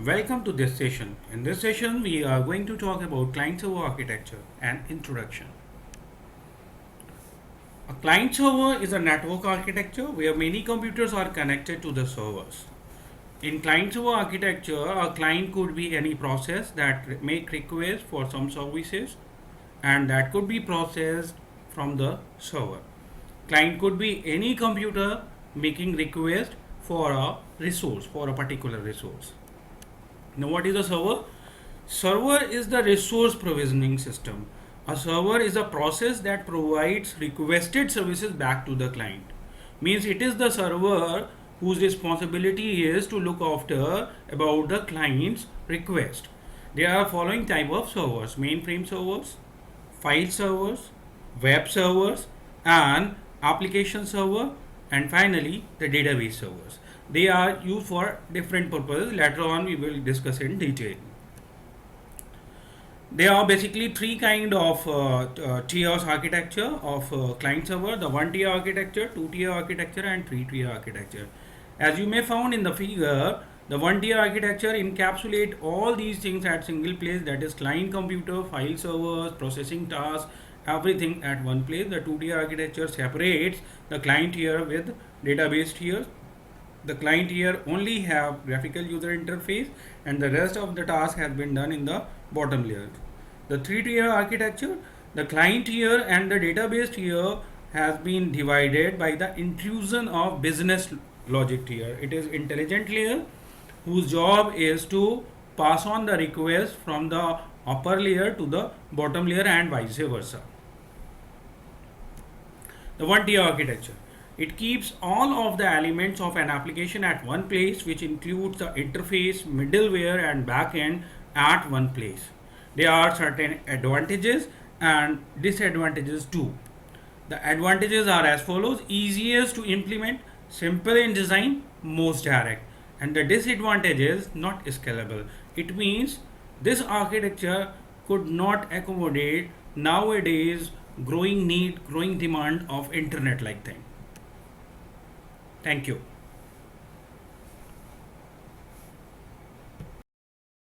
Welcome to this session. In this session, we are going to talk about client-server architecture and introduction. A client server is a network architecture where many computers are connected to the servers. In client server architecture, a client could be any process that make requests for some services and that could be processed from the server. Client could be any computer making request for a resource, for a particular resource. Now, what is a server? Server is the resource provisioning system. A server is a process that provides requested services back to the client. Means it is the server whose responsibility is to look after about the client's request. There are following type of servers: mainframe servers, file servers, web servers, and application server, and finally the database servers. They are used for different purposes. Later on we will discuss in detail. There are basically three kind of tiers architecture of client server: the one tier architecture, two tier architecture, and three tier architecture. As you may found in the figure, the one tier architecture encapsulate all these things at single place, that is client computer, file servers, processing tasks, everything at one place. The two tier architecture separates the client tier with database tiers. The client here only have graphical user interface and the rest of the task has been done in the bottom layer. The three-tier architecture, the client tier and the database tier has been divided by the intrusion of business logic tier. It is intelligent layer whose job is to pass on the request from the upper layer to the bottom layer and vice versa. The one tier architecture. It keeps all of the elements of an application at one place, which includes the interface, middleware, and backend at one place. There are certain advantages and disadvantages too. The advantages are as follows: easiest to implement, simple in design, most direct. And the disadvantages not scalable. It means this architecture could not accommodate nowadays growing need, growing demand of internet like thing. Thank you.